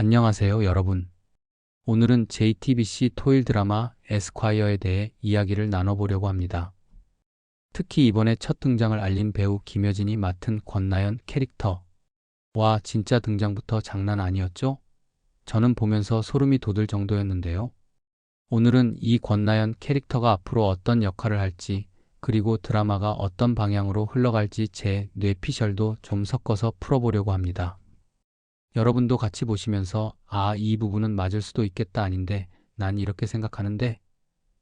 안녕하세요, 여러분. 오늘은 JTBC 토일 드라마 에스콰이어에 대해 이야기를 나눠보려고 합니다. 특히 이번에 첫 등장을 알린 배우 김여진이 맡은 권나연 캐릭터. 와, 진짜 등장부터 장난 아니었죠? 저는 보면서 소름이 돋을 정도였는데요. 오늘은 이 권나연 캐릭터가 앞으로 어떤 역할을 할지, 그리고 드라마가 어떤 방향으로 흘러갈지 제 뇌피셜도 좀 섞어서 풀어보려고 합니다. 여러분도 같이 보시면서 이 부분은 맞을 수도 있겠다 아닌데 난 이렇게 생각하는데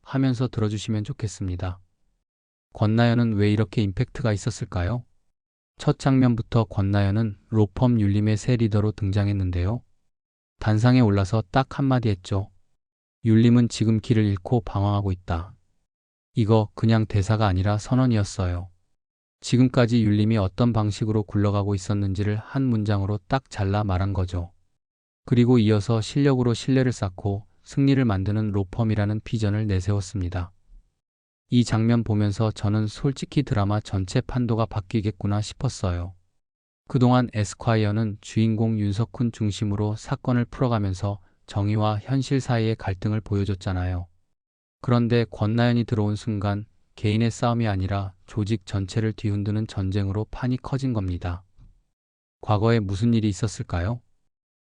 하면서 들어주시면 좋겠습니다. 권나연은 왜 이렇게 임팩트가 있었을까요? 첫 장면부터 권나연은 로펌 율림의 새 리더로 등장했는데요. 단상에 올라서 딱 한마디 했죠. 율림은 지금 길을 잃고 방황하고 있다. 이거 그냥 대사가 아니라 선언이었어요. 지금까지 율림이 어떤 방식으로 굴러가고 있었는지를 한 문장으로 딱 잘라 말한 거죠. 그리고 이어서 실력으로 신뢰를 쌓고 승리를 만드는 로펌이라는 비전을 내세웠습니다. 이 장면 보면서 저는 솔직히 드라마 전체 판도가 바뀌겠구나 싶었어요. 그동안 에스콰이어는 주인공 윤석훈 중심으로 사건을 풀어가면서 정의와 현실 사이의 갈등을 보여줬잖아요. 그런데 권나연이 들어온 순간 개인의 싸움이 아니라 조직 전체를 뒤흔드는 전쟁으로 판이 커진 겁니다. 과거에 무슨 일이 있었을까요?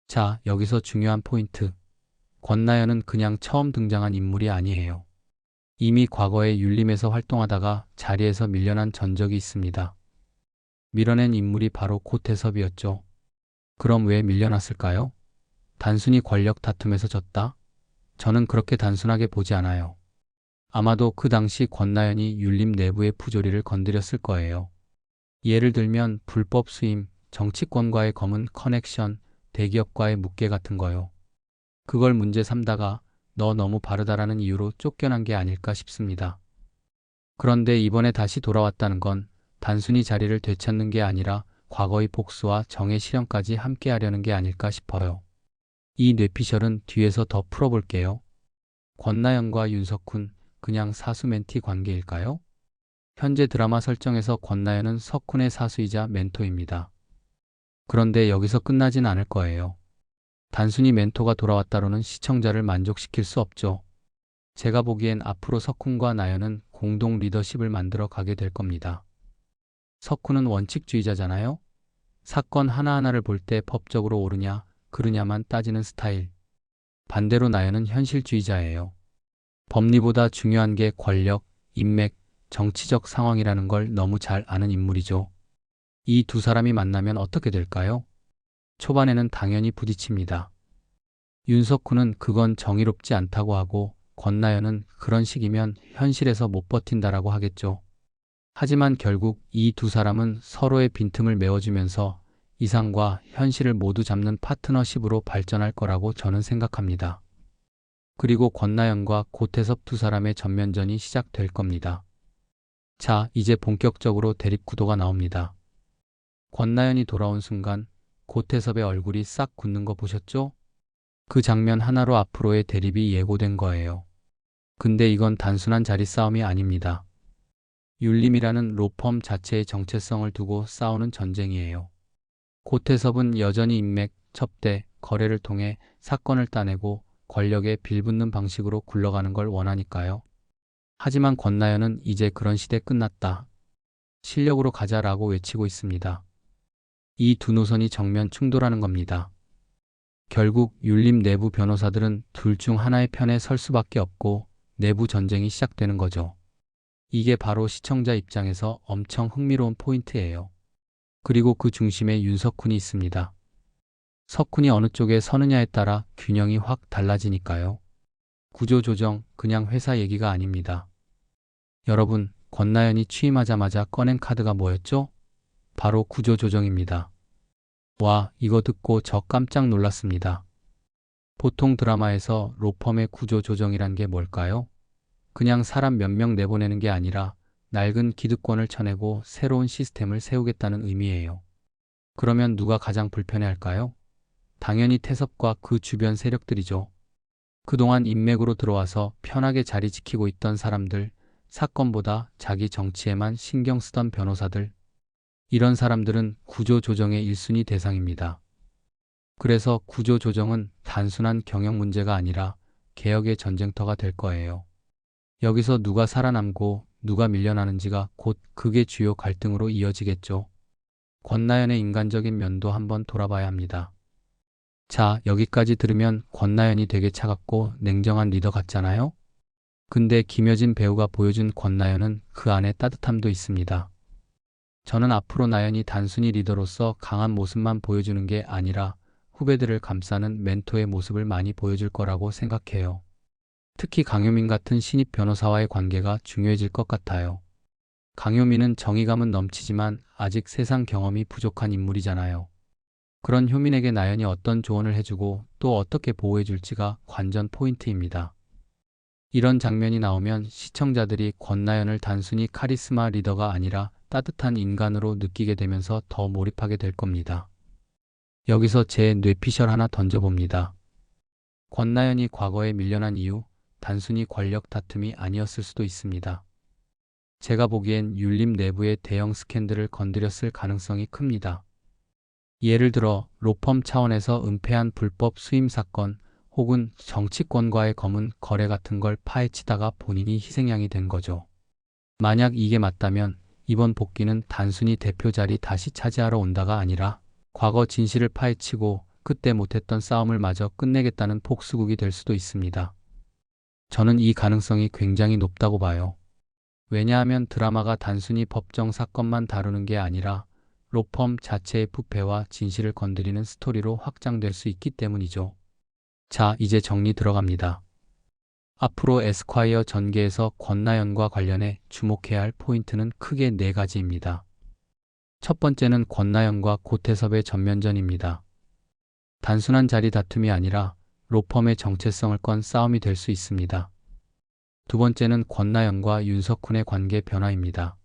자, 여기서 중요한 포인트. 권나연은 그냥 처음 등장한 인물이 아니에요. 이미 과거에 율림에서 활동하다가 자리에서 밀려난 전적이 있습니다. 밀어낸 인물이 바로 고태섭이었죠. 그럼 왜 밀려났을까요? 단순히 권력 다툼에서 졌다? 저는 그렇게 단순하게 보지 않아요. 아마도 그 당시 권나연이 율림 내부의 부조리를 건드렸을 거예요. 예를 들면 불법 수임, 정치권과의 검은 커넥션, 대기업과의 묵계 같은 거요. 그걸 문제 삼다가 너 너무 바르다라는 이유로 쫓겨난 게 아닐까 싶습니다. 그런데 이번에 다시 돌아왔다는 건 단순히 자리를 되찾는 게 아니라 과거의 복수와 정의 실현까지 함께 하려는 게 아닐까 싶어요. 이 뇌피셜은 뒤에서 더 풀어볼게요. 권나연과 윤석훈, 그냥 사수 멘티 관계일까요? 현재 드라마 설정에서 권나연은 석훈의 사수이자 멘토입니다. 그런데 여기서 끝나진 않을 거예요. 단순히 멘토가 돌아왔다로는 시청자를 만족시킬 수 없죠. 제가 보기엔 앞으로 석훈과 나연은 공동 리더십을 만들어 가게 될 겁니다. 석훈은 원칙주의자잖아요. 사건 하나하나를 볼 때 법적으로 옳으냐, 그르냐만 따지는 스타일. 반대로 나연은 현실주의자예요. 법리보다 중요한 게 권력, 인맥, 정치적 상황이라는 걸 너무 잘 아는 인물이죠. 이 두 사람이 만나면 어떻게 될까요? 초반에는 당연히 부딪힙니다. 윤석훈은 그건 정의롭지 않다고 하고 권나연은 그런 식이면 현실에서 못 버틴다라고 하겠죠. 하지만 결국 이 두 사람은 서로의 빈틈을 메워주면서 이상과 현실을 모두 잡는 파트너십으로 발전할 거라고 저는 생각합니다. 그리고 권나연과 고태섭 두 사람의 전면전이 시작될 겁니다. 자, 이제 본격적으로 대립구도가 나옵니다. 권나연이 돌아온 순간 고태섭의 얼굴이 싹 굳는 거 보셨죠? 그 장면 하나로 앞으로의 대립이 예고된 거예요. 근데 이건 단순한 자리 싸움이 아닙니다. 율림이라는 로펌 자체의 정체성을 두고 싸우는 전쟁이에요. 고태섭은 여전히 인맥, 첩대, 거래를 통해 사건을 따내고 권력에 빌붙는 방식으로 굴러가는 걸 원하니까요. 하지만 권나연은 이제 그런 시대 끝났다. 실력으로 가자라고 외치고 있습니다. 이 두 노선이 정면 충돌하는 겁니다. 결국 율림 내부 변호사들은 둘 중 하나의 편에 설 수밖에 없고 내부 전쟁이 시작되는 거죠. 이게 바로 시청자 입장에서 엄청 흥미로운 포인트예요. 그리고 그 중심에 윤석훈이 있습니다. 석훈이 어느 쪽에 서느냐에 따라 균형이 확 달라지니까요. 구조조정, 그냥 회사 얘기가 아닙니다. 여러분, 권나연이 취임하자마자 꺼낸 카드가 뭐였죠? 바로 구조조정입니다. 와, 이거 듣고 저 깜짝 놀랐습니다. 보통 드라마에서 로펌의 구조조정이란 게 뭘까요? 그냥 사람 몇 명 내보내는 게 아니라 낡은 기득권을 쳐내고 새로운 시스템을 세우겠다는 의미예요. 그러면 누가 가장 불편해할까요? 당연히 태섭과 그 주변 세력들이죠. 그동안 인맥으로 들어와서 편하게 자리 지키고 있던 사람들, 사건보다 자기 정치에만 신경 쓰던 변호사들, 이런 사람들은 구조조정의 1순위 대상입니다. 그래서 구조 조정은 단순한 경영 문제가 아니라 개혁의 전쟁터가 될 거예요. 여기서 누가 살아남고 누가 밀려나는지가 곧 극의 주요 갈등으로 이어지겠죠. 권나연의 인간적인 면도 한번 돌아봐야 합니다. 자, 여기까지 들으면 권나연이 되게 차갑고 냉정한 리더 같잖아요? 근데 김여진 배우가 보여준 권나연은 그 안에 따뜻함도 있습니다. 저는 앞으로 나연이 단순히 리더로서 강한 모습만 보여주는 게 아니라 후배들을 감싸는 멘토의 모습을 많이 보여줄 거라고 생각해요. 특히 강효민 같은 신입 변호사와의 관계가 중요해질 것 같아요. 강효민은 정의감은 넘치지만 아직 세상 경험이 부족한 인물이잖아요. 그런 효민에게 나연이 어떤 조언을 해주고 또 어떻게 보호해줄지가 관전 포인트입니다. 이런 장면이 나오면 시청자들이 권나연을 단순히 카리스마 리더가 아니라 따뜻한 인간으로 느끼게 되면서 더 몰입하게 될 겁니다. 여기서 제 뇌피셜 하나 던져봅니다. 권나연이 과거에 밀려난 이유, 단순히 권력 다툼이 아니었을 수도 있습니다. 제가 보기엔 율림 내부의 대형 스캔들을 건드렸을 가능성이 큽니다. 예를 들어 로펌 차원에서 은폐한 불법 수임 사건 혹은 정치권과의 검은 거래 같은 걸 파헤치다가 본인이 희생양이 된 거죠. 만약 이게 맞다면 이번 복귀는 단순히 대표 자리 다시 차지하러 온다가 아니라 과거 진실을 파헤치고 그때 못했던 싸움을 마저 끝내겠다는 복수국이 될 수도 있습니다. 저는 이 가능성이 굉장히 높다고 봐요. 왜냐하면 드라마가 단순히 법정 사건만 다루는 게 아니라 로펌 자체의 부패와 진실을 건드리는 스토리로 확장될 수 있기 때문이죠. 자, 이제 정리 들어갑니다. 앞으로 에스콰이어 전개에서 권나연과 관련해 주목해야 할 포인트는 크게 4가지입니다. 첫 번째는 권나연과 고태섭의 전면전입니다. 단순한 자리 다툼이 아니라 로펌의 정체성을 건 싸움이 될 수 있습니다. 두 번째는 권나연과 윤석훈의 관계 변화입니다.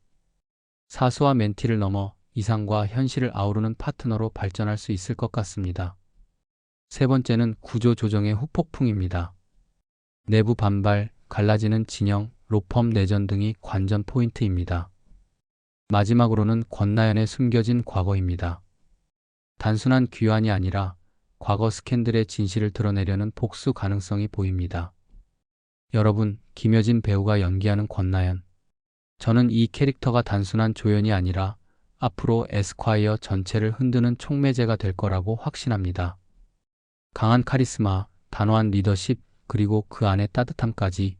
사수와 멘티를 넘어 이상과 현실을 아우르는 파트너로 발전할 수 있을 것 같습니다. 세 번째는 구조 조정의 후폭풍입니다. 내부 반발, 갈라지는 진영, 로펌 내전 등이 관전 포인트입니다. 마지막으로는 권나연의 숨겨진 과거입니다. 단순한 귀환이 아니라 과거 스캔들의 진실을 드러내려는 복수 가능성이 보입니다. 여러분, 김여진 배우가 연기하는 권나연. 저는 이 캐릭터가 단순한 조연이 아니라 앞으로 에스콰이어 전체를 흔드는 촉매제가 될 거라고 확신합니다. 강한 카리스마, 단호한 리더십, 그리고 그 안에 따뜻함까지.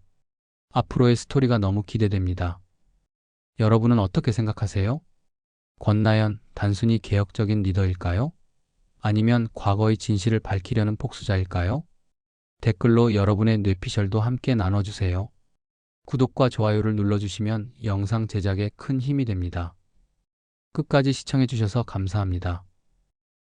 앞으로의 스토리가 너무 기대됩니다. 여러분은 어떻게 생각하세요? 권나연, 단순히 개혁적인 리더일까요? 아니면 과거의 진실을 밝히려는 복수자일까요? 댓글로 여러분의 뇌피셜도 함께 나눠주세요. 구독과 좋아요를 눌러주시면 영상 제작에 큰 힘이 됩니다. 끝까지 시청해주셔서 감사합니다.